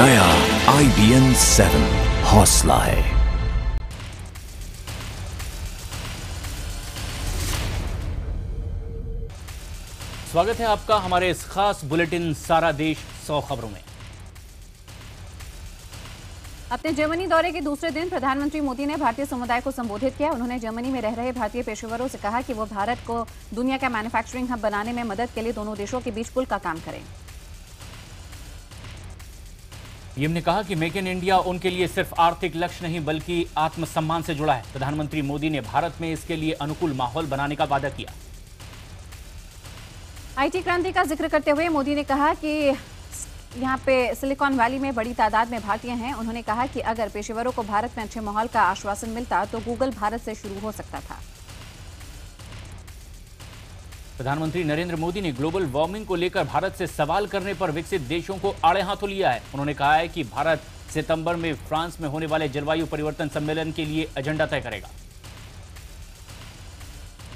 नया IBN 7 हौसला है। स्वागत है आपका हमारे इस खास बुलेटिन सारा देश 100 खबरों में। अपने जर्मनी दौरे के दूसरे दिन प्रधानमंत्री मोदी ने भारतीय समुदाय को संबोधित किया। उन्होंने जर्मनी में रह रहे भारतीय पेशेवरों से कहा कि वो भारत को दुनिया का मैन्युफैक्चरिंग हब बनाने में मदद के लिए दोनों देशों के बीच पुल का काम करें। पीएम ने कहा कि मेक इन इंडिया उनके लिए सिर्फ आर्थिक लक्ष्य नहीं बल्कि आत्मसम्मान से जुड़ा है। प्रधानमंत्री मोदी ने भारत में इसके लिए अनुकूल माहौल बनाने का वादा किया। IT क्रांति का जिक्र करते हुए मोदी ने कहा कि यहाँ पे सिलिकॉन वैली में बड़ी तादाद में भारतीय हैं। उन्होंने कहा कि अगर पेशेवरों को भारत में अच्छे माहौल का आश्वासन मिलता तो गूगल भारत से शुरू हो सकता था। प्रधानमंत्री नरेंद्र मोदी ने ग्लोबल वार्मिंग को लेकर भारत से सवाल करने पर विकसित देशों को आड़े हाथों लिया है। उन्होंने कहा है कि भारत सितंबर में फ्रांस में होने वाले जलवायु परिवर्तन सम्मेलन के लिए एजेंडा तय करेगा।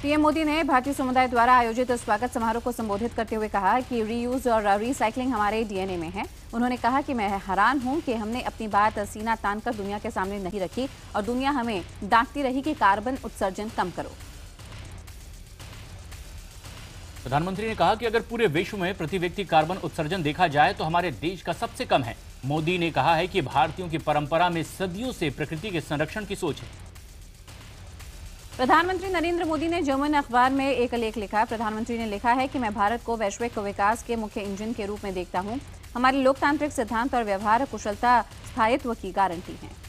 पीएम मोदी ने भारतीय समुदाय द्वारा आयोजित स्वागत समारोह को संबोधित करते हुए कहा कि रीयूज और रिसाइकलिंग हमारे डीएनए में है। उन्होंने कहा कि मैं हैरान हूं कि हमने अपनी बात सीना तानकर दुनिया के सामने नहीं रखी और दुनिया हमें डांटती रही कि कार्बन उत्सर्जन कम करो। प्रधानमंत्री ने कहा कि अगर पूरे विश्व में प्रति व्यक्ति कार्बन उत्सर्जन देखा जाए तो हमारे देश का सबसे कम है। मोदी ने कहा है कि भारतीयों की परंपरा में सदियों से प्रकृति के संरक्षण की सोच है। प्रधानमंत्री नरेंद्र मोदी ने जर्मन अखबार में एक लेख लिखा। प्रधानमंत्री ने लिखा है कि मैं भारत को वैश्विक विकास के मुख्य इंजन के रूप में देखता हूं। हमारे लोकतांत्रिक सिद्धांत और व्यवहार कुशलता स्थायित्व की गारंटी है।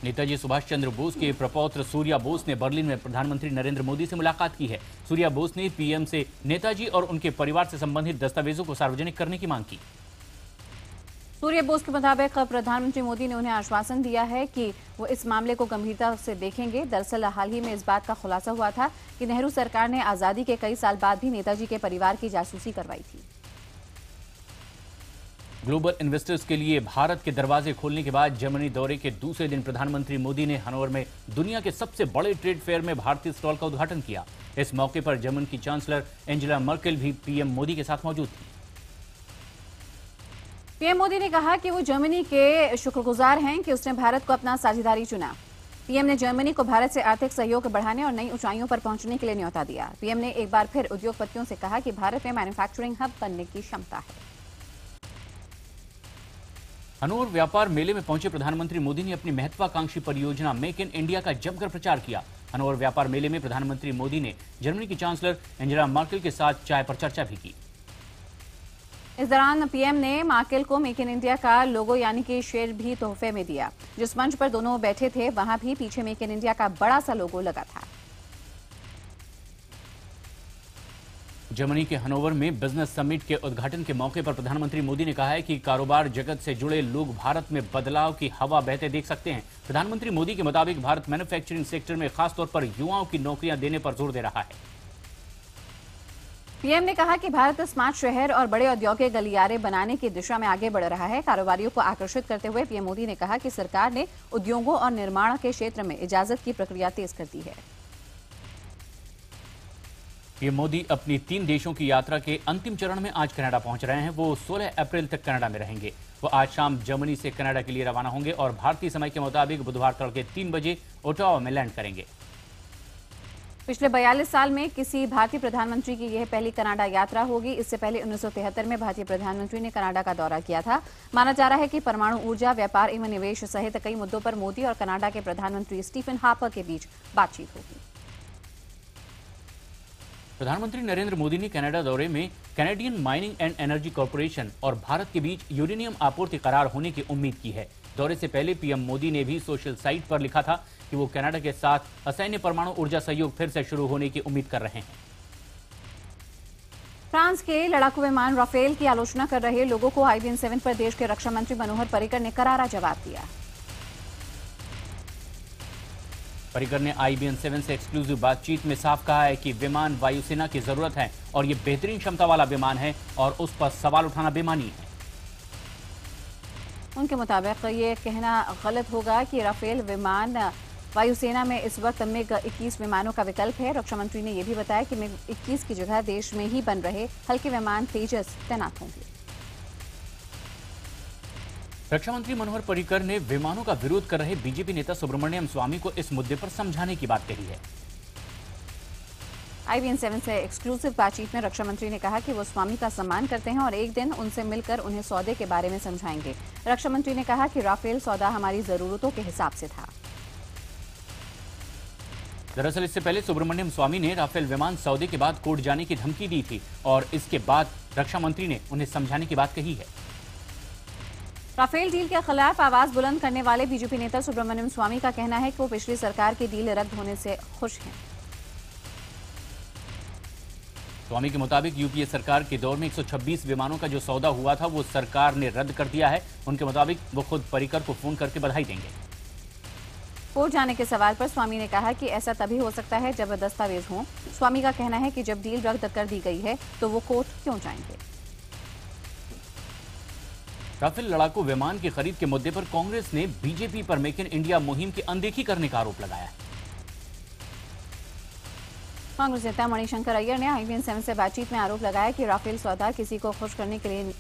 नेताजी सुभाष चंद्र बोस के प्रपौत्र सूर्या बोस ने बर्लिन में प्रधानमंत्री नरेंद्र मोदी से मुलाकात की है। सूर्या बोस ने पीएम से नेताजी और उनके परिवार से संबंधित दस्तावेजों को सार्वजनिक करने की मांग की। सूर्य बोस के मुताबिक प्रधानमंत्री मोदी ने उन्हें आश्वासन दिया है कि वो इस मामले को गंभीरता से देखेंगे। दरअसल हाल ही में इस बात का खुलासा हुआ था कि नेहरू सरकार ने आजादी के कई साल बाद भी नेताजी के परिवार की जासूसी करवाई थी। ग्लोबल इन्वेस्टर्स के लिए भारत के दरवाजे खोलने के बाद जर्मनी दौरे के दूसरे दिन प्रधानमंत्री मोदी ने हनोवर में दुनिया के सबसे बड़े ट्रेड फेयर में भारतीय स्टॉल का उद्घाटन किया। इस मौके पर जर्मन की चांसलर एंजेला मर्केल भी पीएम मोदी के साथ मौजूद थी। पीएम मोदी ने कहा कि वो जर्मनी के शुक्रगुजार हैं कि उसने भारत को अपना साझेदारी चुना। पीएम ने जर्मनी को भारत से आर्थिक सहयोग बढ़ाने और नई ऊंचाइयों पर पहुंचने के लिए न्योता दिया। पीएम ने एक बार फिर उद्योगपतियों से कहा कि भारत में मैन्युफैक्चरिंग हब बनने की क्षमता है। हनोवर व्यापार मेले में पहुंचे प्रधानमंत्री मोदी ने अपनी महत्वाकांक्षी परियोजना मेक इन इंडिया का जमकर प्रचार किया। हनोवर व्यापार मेले में प्रधानमंत्री मोदी ने जर्मनी की चांसलर एंजेला मर्केल के साथ चाय पर चर्चा भी की। इस दौरान पीएम ने मर्केल को मेक इन इंडिया का लोगो यानी कि शेर भी तोहफे में दिया। जिस मंच पर दोनों बैठे थे वहां भी पीछे मेक इन इंडिया का बड़ा सा लोगो लगा था। जर्मनी के हनोवर में बिजनेस समिट के उद्घाटन के मौके पर प्रधानमंत्री मोदी ने कहा है कि कारोबार जगत से जुड़े लोग भारत में बदलाव की हवा बहते देख सकते हैं। प्रधानमंत्री मोदी के मुताबिक भारत मैन्युफैक्चरिंग सेक्टर में खासतौर पर युवाओं की नौकरियां देने पर जोर दे रहा है। पीएम ने कहा कि भारत स्मार्ट शहर और बड़े औद्योगिक गलियारे बनाने की दिशा में आगे बढ़ रहा है। कारोबारियों को आकर्षित करते हुए पीएम मोदी ने कहा कि सरकार ने उद्योगों और निर्माण के क्षेत्र में इजाजत की प्रक्रिया तेज कर दी है। पीएम मोदी अपनी 3 देशों की यात्रा के अंतिम चरण में आज कनाडा पहुंच रहे हैं। वो 16 अप्रैल तक कनाडा में रहेंगे। वो आज शाम जर्मनी से कनाडा के लिए रवाना होंगे और भारतीय समय के मुताबिक बुधवार तड़के 3 बजे ओटावा में लैंड करेंगे। पिछले 42 साल में किसी भारतीय प्रधानमंत्री की यह पहली कनाडा यात्रा होगी। इससे पहले 1973 में भारतीय प्रधानमंत्री ने कनाडा का दौरा किया था। माना जा रहा है कि परमाणु ऊर्जा, व्यापार एवं निवेश सहित कई मुद्दों पर मोदी और कनाडा के प्रधानमंत्री स्टीफन हार्पर के बीच बातचीत होगी। प्रधानमंत्री नरेंद्र मोदी ने कनाडा दौरे में Canadian mining and energy corporation और भारत के बीच यूरेनियम आपूर्ति करार होने की उम्मीद की है। दौरे से पहले पीएम मोदी ने भी सोशल साइट पर लिखा था कि वो कनाडा के साथ असैन्य परमाणु ऊर्जा सहयोग फिर से शुरू होने की उम्मीद कर रहे हैं। फ्रांस के लड़ाकू विमान राफेल की आलोचना कर रहे लोगों को IBN 7 पर देश के रक्षा मंत्री मनोहर पर्रिकर ने करारा जवाब दिया। पर्रिकर ने IBN 7 से एक्सक्लूसिव बातचीत में साफ कहा है कि विमान वायुसेना की जरूरत है और ये बेहतरीन क्षमता वाला विमान है और उस पर सवाल उठाना बेमानी है। उनके मुताबिक ये कहना गलत होगा कि राफेल विमान वायुसेना में इस वक्त मिग 21 विमानों का विकल्प है। रक्षा मंत्री ने यह भी बताया कि मिग 21 की जगह देश में ही बन रहे हल्के विमान तेजस तैनात होंगे। रक्षा मंत्री मनोहर पर्रिकर ने विमानों का विरोध कर रहे बीजेपी नेता सुब्रमण्यम स्वामी को इस मुद्दे पर समझाने की बात कही है। IBN 7 से एक्सक्लूसिव बातचीत में रक्षा मंत्री ने कहा कि वो स्वामी का सम्मान करते हैं और एक दिन उनसे मिलकर उन्हें सौदे के बारे में समझाएंगे। रक्षा मंत्री ने कहा कि राफेल सौदा हमारी जरूरतों के हिसाब से था। दरअसल इससे पहले सुब्रमण्यम स्वामी ने राफेल विमान सौदे के बाद कोर्ट जाने की धमकी दी थी और इसके बाद रक्षा मंत्री ने उन्हें समझाने की बात कही है। राफेल डील के खिलाफ आवाज बुलंद करने वाले बीजेपी नेता सुब्रमण्यम स्वामी का कहना है कि वो पिछली सरकार की डील रद्द होने से खुश हैं। स्वामी के मुताबिक यूपीए सरकार के दौर में 126 विमानों का जो सौदा हुआ था वो सरकार ने रद्द कर दिया है। उनके मुताबिक वो खुद पर्रिकर को फोन करके बधाई देंगे। कोर्ट जाने के सवाल पर स्वामी ने कहा कि ऐसा तभी हो सकता है जब दस्तावेज हों। स्वामी का कहना है कि जब डील रद्द कर दी गई है तो वो कोर्ट क्यों जाएंगे। राफेल लड़ाकू विमान की खरीद के मुद्दे पर कांग्रेस ने बीजेपी पर मेक इन इंडिया मुहिम की अनदेखी करने का आरोप लगाया है। कांग्रेस नेता मणिशंकर अय्यर ने IBN 7 से बातचीत में आरोप लगाया कि राफेल सौदा किसी को खुश करने के लिए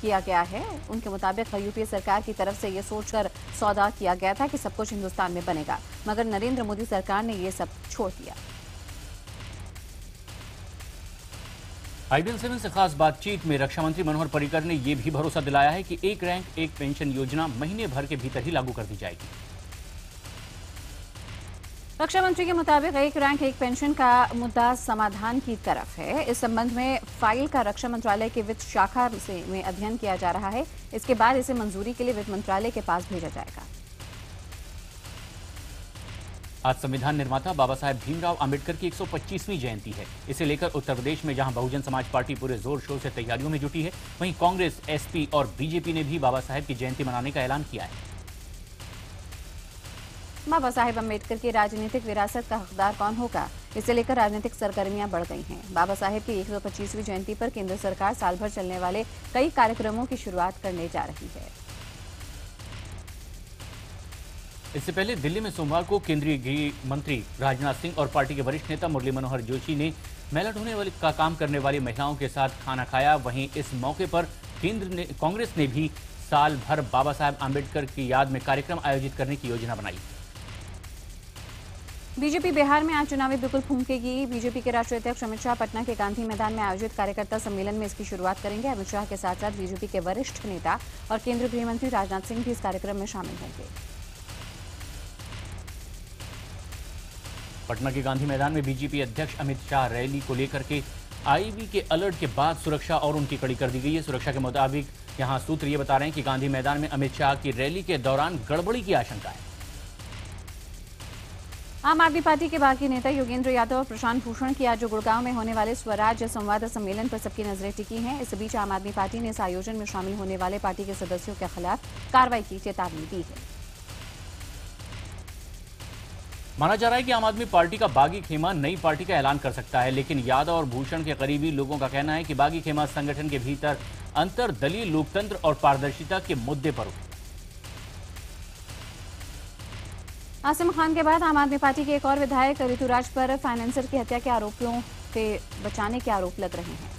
किया गया है। उनके मुताबिक यूपीए सरकार की तरफ से ये सोचकर सौदा किया गया था कि सब कुछ हिंदुस्तान में बनेगा, मगर नरेंद्र मोदी सरकार ने ये सब छोड़ दिया। IBN 7 से खास बातचीत में रक्षा मंत्री मनोहर पर्रिकर ने यह भी भरोसा दिलाया है कि एक रैंक एक पेंशन योजना महीने भर के भीतर ही लागू कर दी जाएगी। रक्षा मंत्री के मुताबिक एक रैंक एक पेंशन का मुद्दा समाधान की तरफ है। इस संबंध में फाइल का रक्षा मंत्रालय के वित्त शाखा में अध्ययन किया जा रहा है। इसके बाद इसे मंजूरी के लिए वित्त मंत्रालय के पास भेजा जाएगा। आज संविधान निर्माता बाबा साहेब भीमराव अंबेडकर की 125वीं जयंती है। इसे लेकर उत्तर प्रदेश में जहां बहुजन समाज पार्टी पूरे जोर शोर से तैयारियों में जुटी है, वहीं कांग्रेस, SP और बीजेपी ने भी बाबा साहेब की जयंती मनाने का ऐलान किया है। बाबा साहेब अम्बेडकर की राजनीतिक विरासत का हकदार कौन होगा, इसे लेकर राजनीतिक सरगर्मियां बढ़ गई हैं। बाबा साहेब की 125वीं जयंती पर केंद्र सरकार साल भर चलने वाले कई कार्यक्रमों की शुरुआत करने जा रही है। इससे पहले दिल्ली में सोमवार को केंद्रीय गृह मंत्री राजनाथ सिंह और पार्टी के वरिष्ठ नेता मुरली मनोहर जोशी ने महिला ढोने वाली का काम करने वाली महिलाओं के साथ खाना खाया। वहीं इस मौके पर कांग्रेस ने भी साल भर बाबा साहेब आम्बेडकर की याद में कार्यक्रम आयोजित करने की योजना बनाई। बीजेपी बिहार में आज चुनावी बिगुल फूंकेगी। बीजेपी के राष्ट्रीय अध्यक्ष अमित शाह पटना के गांधी मैदान में आयोजित कार्यकर्ता सम्मेलन में इसकी शुरुआत करेंगे। अमित शाह के साथ साथ बीजेपी के वरिष्ठ नेता और केंद्रीय गृह मंत्री राजनाथ सिंह भी इस कार्यक्रम में शामिल होंगे। पटना के गांधी मैदान में बीजेपी अध्यक्ष अमित शाह रैली को लेकर के IB के अलर्ट के बाद सुरक्षा और उनकी कड़ी कर दी गई है। सुरक्षा के मुताबिक यहां सूत्र ये बता रहे हैं कि गांधी मैदान में अमित शाह की रैली के दौरान गड़बड़ी की आशंका है। आम आदमी पार्टी के बागी नेता योगेंद्र यादव और प्रशांत भूषण की आज गुड़गांव में होने वाले स्वराज संवाद सम्मेलन पर सबकी नजरें टिकी हैं। इस बीच आम आदमी पार्टी ने इस आयोजन में शामिल होने वाले पार्टी के सदस्यों के खिलाफ कार्रवाई की चेतावनी दी है। माना जा रहा है कि आम आदमी पार्टी का बागी खेमा नई पार्टी का ऐलान कर सकता है, लेकिन यादव और भूषण के करीबी लोगों का कहना है कि बागी खेमा संगठन के भीतर अंतर्दलीय लोकतंत्र और पारदर्शिता के मुद्दे पर उठे। आसिम खान के बाद आम आदमी पार्टी के एक और विधायक ऋतुराज पर फाइनेंसर की हत्या के आरोपियों से बचाने के आरोप लग रहे हैं।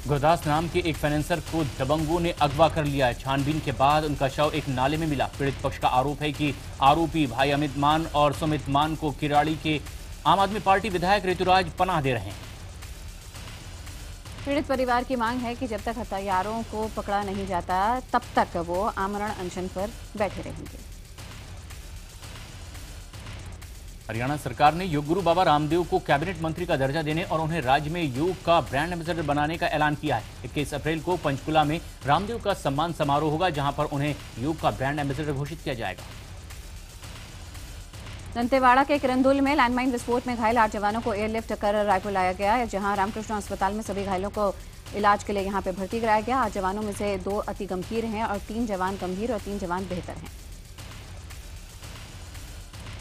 गुरदास नाम के एक फाइनेंसर को दबंगों ने अगवा कर लिया है। छानबीन के बाद उनका शव एक नाले में मिला। पीड़ित पक्ष का आरोप है कि आरोपी भाई अमित मान और सुमित मान को किराड़ी के आम आदमी पार्टी विधायक ऋतुराज पनाह दे रहे हैं। पीड़ित परिवार की मांग है कि जब तक हत्यारों को पकड़ा नहीं जाता तब तक वो आमरण अनशन पर बैठे रहेंगे। हरियाणा सरकार ने योग गुरु बाबा रामदेव को कैबिनेट मंत्री का दर्जा देने और उन्हें राज्य में योग का ब्रांड एम्बेसडर बनाने का ऐलान किया है। 21 अप्रैल को पंचकुला में रामदेव का सम्मान समारोह होगा, जहां पर उन्हें योग का ब्रांड एम्बेसडर घोषित किया जाएगा। दंतेवाड़ा के किरंदुल में लैंडमाइन विस्फोट में घायल 8 जवानों को एयरलिफ्ट कर रायपुर लाया गया, जहां रामकृष्ण अस्पताल में सभी घायलों को इलाज के लिए यहां पे भर्ती कराया गया। 8 जवानों में से 2 अति गंभीर हैं और 3 जवान गंभीर और 3 जवान बेहतर हैं।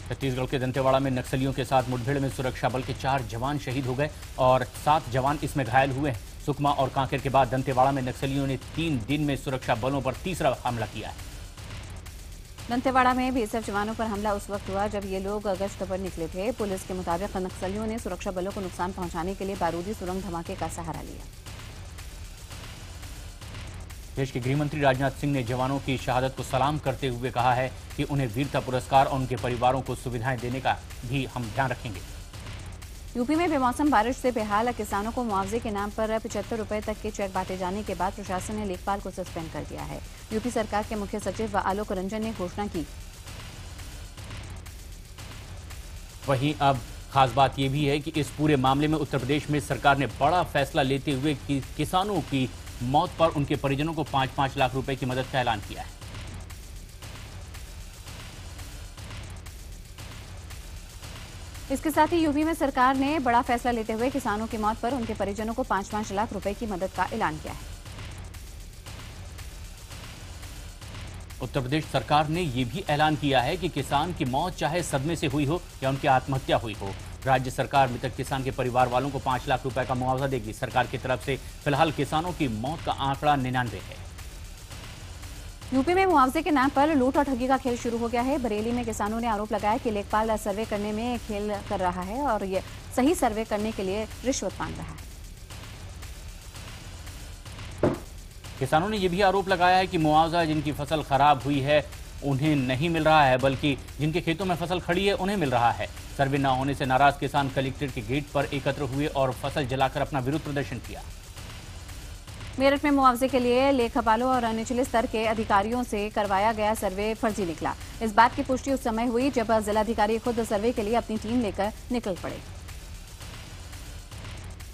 छत्तीसगढ़ के दंतेवाड़ा में नक्सलियों के साथ मुठभेड़ में सुरक्षा बल के 4 जवान शहीद हो गए और 7 जवान इसमें घायल हुए हैं। सुकमा और कांकेर के बाद दंतेवाड़ा में नक्सलियों ने 3 दिन में सुरक्षा बलों पर तीसरा हमला किया है। दंतेवाड़ा में BSF जवानों पर हमला उस वक्त हुआ जब ये लोग गश्त पर निकले थे। पुलिस के मुताबिक नक्सलियों ने सुरक्षा बलों को नुकसान पहुंचाने के लिए बारूदी सुरंग धमाके का सहारा लिया। देश के गृह मंत्री राजनाथ सिंह ने जवानों की शहादत को सलाम करते हुए कहा है कि उन्हें वीरता पुरस्कार और उनके परिवारों को सुविधाएं देने का भी हम ध्यान रखेंगे। यूपी में बेमौसम बारिश से बेहाल किसानों को मुआवजे के नाम पर 75 रुपए तक के चेक बांटे जाने के बाद प्रशासन ने लेखपाल को सस्पेंड कर दिया है। यूपी सरकार के मुख्य सचिव आलोक रंजन ने घोषणा की। वहीं अब खास बात यह भी है कि इस पूरे मामले में उत्तर प्रदेश में सरकार ने बड़ा फैसला लेते हुए कि किसानों की मौत पर उनके परिजनों को 5-5 लाख रुपए की मदद का ऐलान किया है। इसके साथ ही यूपी में सरकार ने बड़ा फैसला लेते हुए किसानों की मौत पर उनके परिजनों को 5-5 लाख रुपए की मदद का ऐलान किया है। उत्तर प्रदेश सरकार ने यह भी ऐलान किया है कि किसान की मौत चाहे सदमे से हुई हो या उनकी आत्महत्या हुई हो, राज्य सरकार मृतक किसान के परिवार वालों को 5 लाख रुपए का मुआवजा देगी। सरकार की तरफ से फिलहाल किसानों की मौत का आंकड़ा 99 है। यूपी में मुआवजे के नाम पर लूट और ठगी का खेल शुरू हो गया है। बरेली में किसानों ने आरोप लगाया कि लेखपाल सर्वे करने में खेल कर रहा है और ये सही सर्वे करने के लिए रिश्वत मांग रहा है। किसानों ने यह भी आरोप लगाया है कि मुआवजा जिनकी फसल खराब हुई है उन्हें नहीं मिल रहा है, बल्कि जिनके खेतों में फसल खड़ी है उन्हें मिल रहा है। सर्वे न होने से नाराज किसान कलेक्ट्रेट के गेट पर एकत्र हुए और फसल जलाकर अपना विरोध प्रदर्शन किया। मेरठ में मुआवजे के लिए लेखापालों और निचले स्तर के अधिकारियों से करवाया गया सर्वे फर्जी निकला। इस बात की पुष्टि उस समय हुई जब जिलाधिकारी खुद सर्वे के लिए अपनी टीम लेकर निकल पड़े।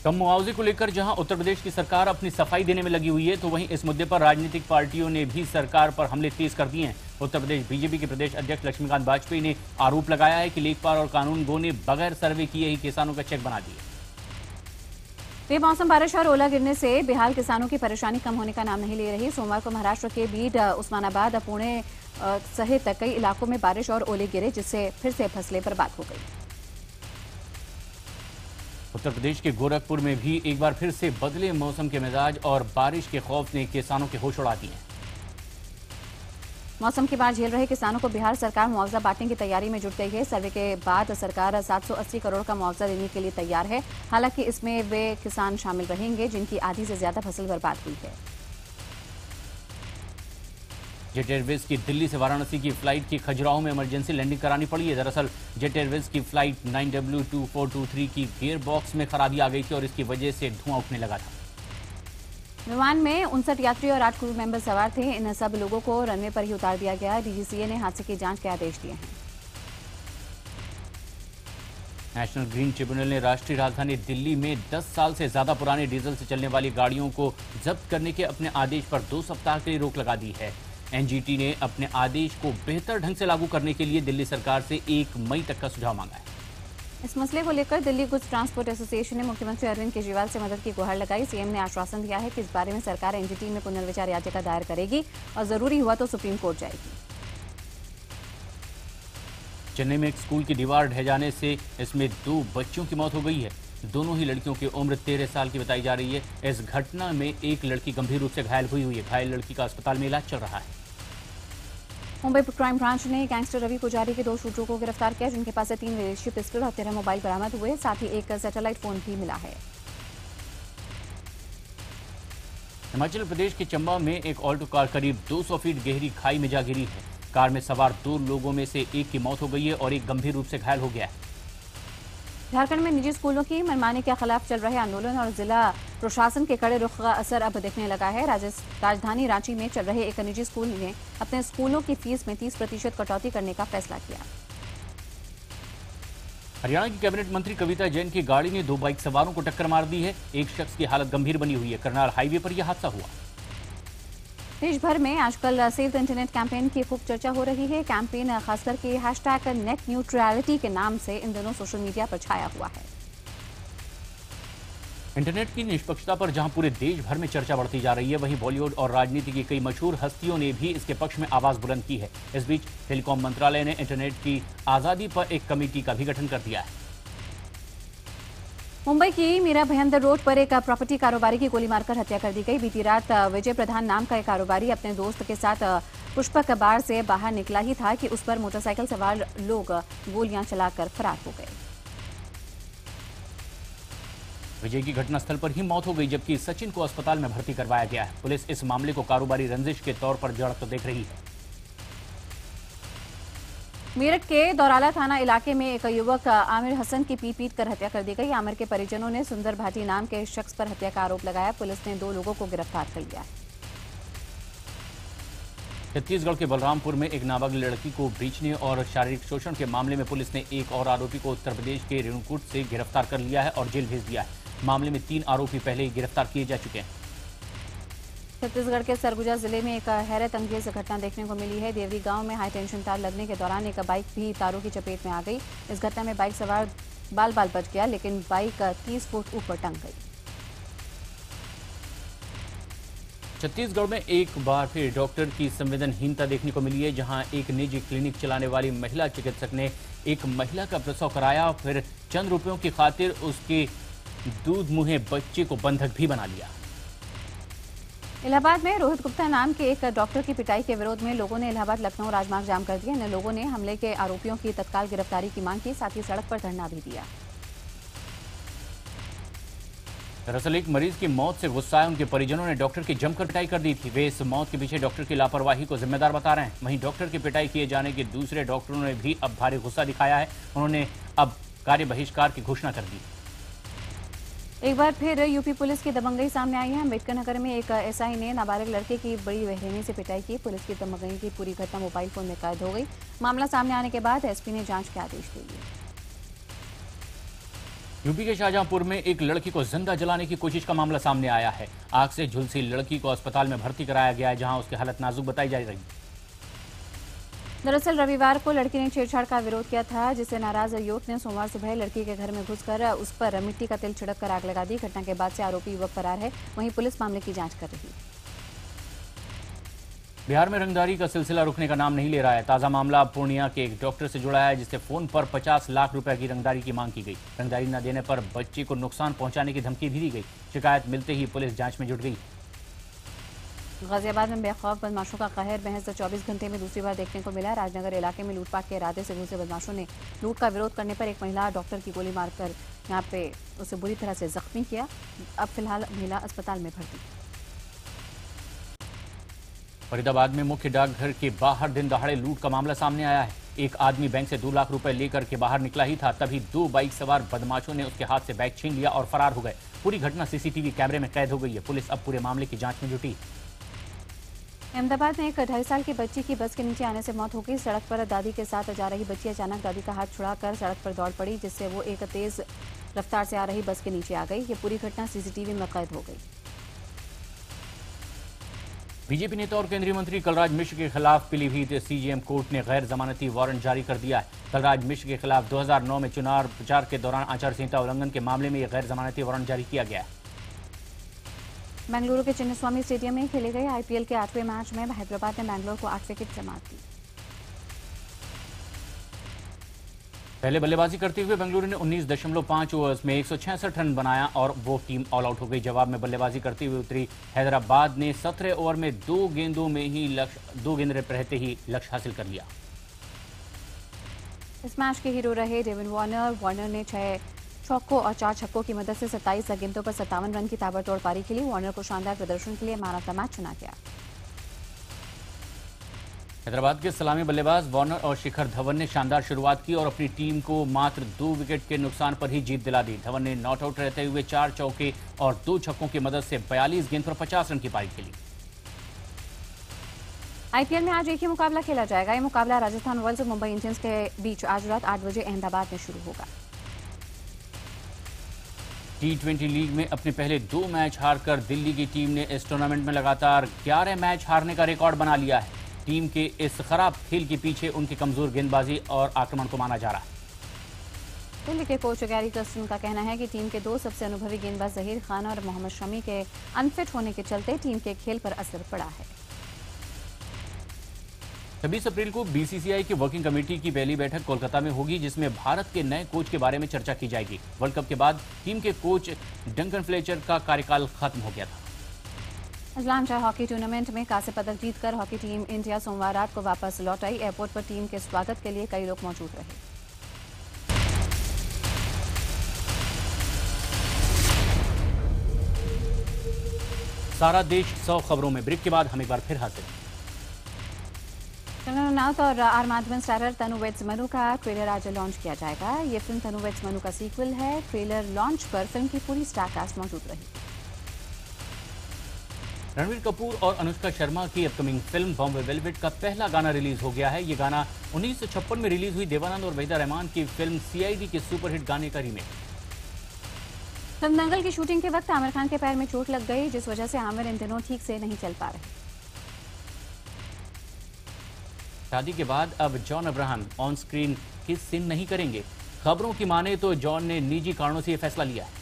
कम मुआवजे को लेकर जहां उत्तर प्रदेश की सरकार अपनी सफाई देने में लगी हुई है, तो वहीं इस मुद्दे पर राजनीतिक पार्टियों ने भी सरकार पर हमले तेज कर दिए हैं। उत्तर प्रदेश बीजेपी के प्रदेश अध्यक्ष लक्ष्मीकांत वाजपेयी ने आरोप लगाया है कि लेखपाल और कानूनगो ने बगैर सर्वे किए ही किसानों का चेक बना दिए। बेमौसम बारिश और ओला गिरने से बेहाल किसानों की परेशानी कम होने का नाम नहीं ले रही। सोमवार को महाराष्ट्र के बीड, उस्मानाबाद, पुणे सहित कई इलाकों में बारिश और ओले गिरे, जिससे फिर से फसलें बर्बाद हो गई। उत्तर प्रदेश के गोरखपुर में भी एक बार फिर से बदले मौसम के मिजाज और बारिश के खौफ ने किसानों के होश उड़ा दिए हैं। मौसम की मार झेल रहे किसानों को बिहार सरकार मुआवजा बांटने की तैयारी में जुट गई है। सर्वे के बाद सरकार 780 करोड़ का मुआवजा देने के लिए तैयार है। हालांकि इसमें वे किसान शामिल रहेंगे जिनकी आधी से ज्यादा फसल बर्बाद हुई है। जेट एयरवेज की दिल्ली से वाराणसी की फ्लाइट की खजुराहो में इमरजेंसी लैंडिंग करानी पड़ी है। दरअसल जेट एयरवेज की फ्लाइट 9W2423 की गियर बॉक्स में खराबी आ गई थी और इसकी वजह से धुआं उठने लगा था। विमान में 59 यात्री और 8 क्रू मेंबर सवार थे। इन सब लोगों को रनवे पर ही उतार दिया गया। डीजीसीए ने हादसे की जांच के आदेश दिए हैं। नेशनल ग्रीन ट्रिब्यूनल ने राष्ट्रीय राजधानी दिल्ली में 10 साल से ज्यादा पुराने डीजल से चलने वाली गाड़ियों को जब्त करने के अपने आदेश पर 2 सप्ताह के लिए रोक लगा दी है। एनजीटी ने अपने आदेश को बेहतर ढंग से लागू करने के लिए दिल्ली सरकार से 1 मई तक का सुझाव मांगा है। इस मसले को लेकर दिल्ली गुड्स ट्रांसपोर्ट एसोसिएशन ने मुख्यमंत्री अरविंद केजरीवाल से मदद की गुहार लगाई। सीएम ने आश्वासन दिया है कि इस बारे में सरकार एनजीटी में पुनर्विचार याचिका दायर करेगी और जरूरी हुआ तो सुप्रीम कोर्ट जाएगी। चेन्नई में एक स्कूल की दीवार ढह जाने से इसमें 2 बच्चों की मौत हो गई है। दोनों ही लड़कियों की उम्र 13 साल की बताई जा रही है। इस घटना में एक लड़की गंभीर रूप से घायल हुई है। घायल लड़की का अस्पताल में इलाज चल रहा है। मुंबई क्राइम ब्रांच ने गैंगस्टर रवि पुजारी के 2 शूटरों को गिरफ्तार किया, जिनके पास से 3 विदेशी पिस्टल और 13 मोबाइल बरामद हुए। साथ ही एक सैटेलाइट फोन भी मिला है। हिमाचल प्रदेश के चंबा में एक ऑल्टो कार करीब 200 फीट गहरी खाई में जा गिरी है। कार में सवार 2 लोगों में से एक की मौत हो गई है और एक गंभीर रूप से घायल हो गया है। झारखंड में निजी स्कूलों की मनमानी के खिलाफ चल रहे आंदोलन और जिला प्रशासन के कड़े रुख का असर अब दिखने लगा है। राजधानी रांची में चल रहे एक निजी स्कूल ने अपने स्कूलों की फीस में 30% कटौती करने का फैसला किया। हरियाणा की कैबिनेट मंत्री कविता जैन की गाड़ी ने 2 बाइक सवारों को टक्कर मार दी है। एक शख्स की हालत गंभीर बनी हुई है। करनाल हाईवे पर यह हादसा हुआ। देश भर में आजकल सेव द इंटरनेट कैंपेन की खूब चर्चा हो रही है। कैंपेन खासकर के हैशटैग नेट न्यूट्रलिटी के नाम से इन दिनों सोशल मीडिया पर छाया हुआ है। इंटरनेट की निष्पक्षता पर जहां पूरे देश भर में चर्चा बढ़ती जा रही है, वहीं बॉलीवुड और राजनीति की कई मशहूर हस्तियों ने भी इसके पक्ष में आवाज बुलंद की है। इस बीच टेलीकॉम मंत्रालय ने इंटरनेट की आजादी पर एक कमेटी का भी गठन कर दिया है। मुंबई की मीरा भयंदर रोड पर एक प्रॉपर्टी कारोबारी की गोली मारकर हत्या कर दी गई। बीती रात विजय प्रधान नाम का एक कारोबारी अपने दोस्त के साथ पुष्पक बार से बाहर निकला ही था कि उस पर मोटरसाइकिल सवार लोग गोलियां चलाकर फरार हो गए। विजय की घटनास्थल पर ही मौत हो गई, जबकि सचिन को अस्पताल में भर्ती करवाया गया है। पुलिस इस मामले को कारोबारी रंजिश के तौर पर जड़ देख रही है। मेरठ के दौराला थाना इलाके में एक युवक आमिर हसन की पीट कर हत्या कर दी गई। आमिर के परिजनों ने सुंदर भाटी नाम के शख्स पर हत्या का आरोप लगाया। पुलिस ने 2 लोगों को गिरफ्तार कर लिया है। छत्तीसगढ़ के बलरामपुर में एक नाबालिग लड़की को बेचने और शारीरिक शोषण के मामले में पुलिस ने एक और आरोपी को उत्तर प्रदेश के रेणुकूट से गिरफ्तार कर लिया है और जेल भेज दिया है। मामले में 3 आरोपी पहले ही गिरफ्तार किए जा चुके हैं। छत्तीसगढ़ के सरगुजा जिले में एक हैरत अंगेज घटना देखने को मिली है। देवरी गांव में हाई टेंशन तार लगने के दौरान एक बाइक भी तारों की चपेट में आ गई। इस घटना में बाइक सवार बाल बाल बच गया, लेकिन बाइक 30 फुट ऊपर टंग गई। छत्तीसगढ़ में एक बार फिर डॉक्टर की संवेदनहीनता देखने को मिली है, जहां एक निजी क्लिनिक चलाने वाली महिला चिकित्सक ने एक महिला का प्रसव कराया, फिर चंद रुपयों की खातिर उसके दूध मुहे बच्चे को बंधक भी बना लिया। इलाहाबाद में रोहित गुप्ता नाम के एक डॉक्टर की पिटाई के विरोध में लोगों ने इलाहाबाद लखनऊ राजमार्ग जाम कर दिया। इन लोगों ने हमले के आरोपियों की तत्काल गिरफ्तारी की मांग की, साथ ही सड़क पर धरना भी दिया। दरअसल एक मरीज की मौत से गुस्साए उनके परिजनों ने डॉक्टर की जमकर पिटाई कर दी थी। वे इस मौत के पीछे डॉक्टर की लापरवाही को जिम्मेदार बता रहे हैं। वहीं डॉक्टर की पिटाई किए जाने के दूसरे डॉक्टरों ने भी अब भारी गुस्सा दिखाया है। उन्होंने अब कार्य बहिष्कार की घोषणा कर दी। एक बार फिर यूपी पुलिस की दबंगई सामने आई है। अम्बेडकर नगर में एक एसआई ने नाबालिग लड़के की बड़ी बेरहमी से पिटाई की। पुलिस की दबंगई की पूरी घटना मोबाइल फोन में कैद हो गई। मामला सामने आने के बाद एसपी ने जांच के आदेश दे दिए। यूपी के शाहजहांपुर में एक लड़की को जिंदा जलाने की कोशिश का मामला सामने आया है। आग से झुलसी लड़की को अस्पताल में भर्ती कराया गया है, जहां उसकी हालत नाजुक बताई जा रही है। दरअसल रविवार को लड़की ने छेड़छाड़ का विरोध किया था, जिससे नाराज युवक ने सोमवार सुबह लड़की के घर में घुसकर उस पर मिट्टी का तेल छिड़क कर आग लगा दी। घटना के बाद से आरोपी युवक फरार है। वहीं पुलिस मामले की जांच कर रही है। बिहार में रंगदारी का सिलसिला रुकने का नाम नहीं ले रहा है। ताजा मामला पूर्णिया के एक डॉक्टर से जुड़ा है, जिससे फोन पर 50 लाख रुपए की रंगदारी की मांग की गई। रंगदारी न देने पर बच्चे को नुकसान पहुंचाने की धमकी भी दी गई। शिकायत मिलते ही पुलिस जांच में जुट गई। गाजियाबाद में बेखौफ बदमाशों का कहर महज 24 घंटे में दूसरी बार देखने को मिला। राजनगर इलाके में लूटपाट के इरादे से घुसे बदमाशों ने लूट का विरोध करने पर एक महिला डॉक्टर की गोली मारकर यहां पे उसे बुरी तरह से जख्मी किया। अब फिलहाल महिला अस्पताल में भर्ती। फरीदाबाद में मुख्य डाकघर के बाहर दिन दहाड़े लूट का मामला सामने आया है। एक आदमी बैंक से 2 लाख रुपए लेकर के बाहर निकला ही था, तभी 2 बाइक सवार बदमाशों ने उसके हाथ से बैग छीन लिया और फरार हो गए। पूरी घटना सीसीटीवी कैमरे में कैद हो गई है। पुलिस अब पूरे मामले की जांच में जुटी। अहमदाबाद में एक 2.5 साल की बच्ची की बस के नीचे आने से मौत हो गई। सड़क पर दादी के साथ जा रही बच्ची अचानक दादी का हाथ छुड़ाकर सड़क पर दौड़ पड़ी, जिससे वो एक तेज रफ्तार से आ रही बस के नीचे आ गई। ये पूरी घटना सीसीटीवी में कैद हो गई। बीजेपी नेता और केंद्रीय मंत्री कलराज मिश्र के खिलाफ पीलीभीत सीजेएम कोर्ट ने गैर जमानती वारंट जारी कर दिया है। कलराज मिश्र के खिलाफ 2009 में चुनाव प्रचार के दौरान आचार संहिता उल्लंघन के मामले में यह गैर जमानती वारंट जारी किया गया है। बेंगलुरु के चिन्नस्वामी स्टेडियम में खेले गए आईपीएल के 8वें मैच में हैदराबाद ने बैंगलोर को 8 विकेट से मात दी। पहले बल्लेबाजी करते हुए बेंगलुरु ने 19.5 ओवर्स में 166 रन बनाया और वो टीम ऑल आउट हो गई। जवाब में बल्लेबाजी करते हुए उतरी हैदराबाद ने 17 ओवर में 2 गेंदों में ही 2 गेंद रहते ही लक्ष्य हासिल कर लिया। इस मैच के हीरो रहे डेविन वार्नर ने 6 चौकों और 4 छक्कों की मदद से 27 गेंदों पर 57 रन की ताबड़तोड़ पारी खेली। वार्नर को शानदार प्रदर्शन के लिए मैन ऑफ द मैच चुना गया। हैदराबाद के सलामी बल्लेबाज वार्नर और शिखर धवन ने शानदार शुरुआत की और अपनी टीम को मात्र 2 विकेट के नुकसान पर ही जीत दिला दी। धवन ने नॉट आउट रहते हुए 4 चौके और 2 छक्कों की मदद से 42 गेंद पर 50 रन की पारी खेली। आईपीएल में आज एक ही मुकाबला खेला जाएगा। ये मुकाबला राजस्थान रॉयल्स और मुंबई इंडियंस के बीच आज रात 8 बजे अहमदाबाद में शुरू होगा। T20 लीग में अपने पहले 2 मैच हारकर दिल्ली की टीम ने इस टूर्नामेंट में लगातार 11 मैच हारने का रिकॉर्ड बना लिया है। टीम के इस खराब खेल के पीछे उनकी कमजोर गेंदबाजी और आक्रमण को माना जा रहा है। दिल्ली के कोच गैरी कर्स्टन का कहना है कि टीम के 2 सबसे अनुभवी गेंदबाज जहीर खान और मोहम्मद शमी के अनफिट होने के चलते टीम के खेल पर असर पड़ा है। 26 अप्रैल को बीसीसीआई की वर्किंग कमेटी की पहली बैठक कोलकाता में होगी, जिसमें भारत के नए कोच के बारे में चर्चा की जाएगी। वर्ल्ड कप के बाद टीम के कोच डंकन फ्लेचर का कार्यकाल खत्म हो गया था। अजलान शाह हॉकी टूर्नामेंट में कांस्य पदक जीतकर हॉकी टीम इंडिया सोमवार रात को वापस लौट आई। एयरपोर्ट पर टीम के स्वागत के लिए कई लोग मौजूद रहे। सारा देश 100 खबरों में। ब्रेक के बाद हम एक बार फिर हाजिर हैं। कंगना रनौत और R Madhavan starrer Tanu weds Manu का ट्रेलर आज लॉन्च किया जाएगा। ये फिल्म तनु वेड्स मनु का सीक्वल है। ट्रेलर लॉन्च पर फिल्म की पूरी स्टार कास्ट मौजूद रही। रणबीर कपूर और अनुष्का शर्मा की अपकमिंग फिल्म बॉम्बे वेलवेट का पहला गाना रिलीज हो गया है। ये गाना 1956 में रिलीज हुई देवानंद और वहीदा रहमान की फिल्म CID के सुपरहिट गाने का रीमेक। फिल्म दंगल की शूटिंग के वक्त आमिर खान के पैर में चोट लग गई, जिस वजह से आमिर इन दिनों ठीक से नहीं चल पा रहे। शादी के बाद अब जॉन अब्राहम ऑन स्क्रीन किस सीन नहीं करेंगे। खबरों की माने तो जॉन ने निजी कारणों से यह फैसला लिया है।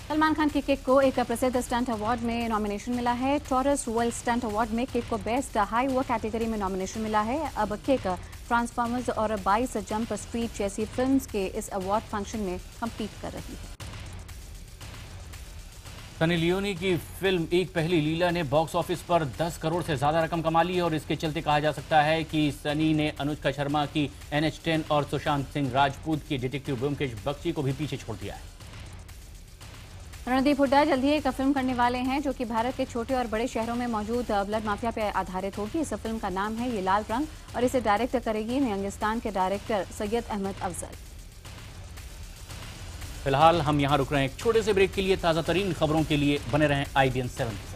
सलमान खान की किक को एक प्रसिद्ध स्टंट अवार्ड में नॉमिनेशन मिला है। टॉरस वर्ल्ड स्टंट अवार्ड में किक को बेस्ट हाई वर्क कैटेगरी में नॉमिनेशन मिला है। अब किक ट्रांसफॉर्मर्स और 22 जंप स्ट्रीट जैसी फिल्म्स के इस अवार्ड फंक्शन में कम्पीट कर रही है। सनी लियोनी की फिल्म एक पहली लीला ने बॉक्स ऑफिस पर 10 करोड़ से ज्यादा रकम कमा ली है और इसके चलते कहा जा सकता है कि सनी ने अनुष्का शर्मा की NH10 और सुशांत सिंह राजपूत की डिटेक्टिव ब्योमकेश बख्शी को भी पीछे छोड़ दिया है। रणदीप हुड्डा जल्द ही एक फिल्म करने वाले हैं जो कि भारत के छोटे और बड़े शहरों में मौजूद ब्लड माफिया पर आधारित होगी। इस फिल्म का नाम है ये लाल रंग और इसे डायरेक्ट करेगी यंगिस्तान के डायरेक्टर सैयद अहमद अफजल। फिलहाल हम यहाँ रुक रहे हैं एक छोटे से ब्रेक के लिए। ताज़ा तरीन खबरों के लिए बने रहें IBN 7 के साथ।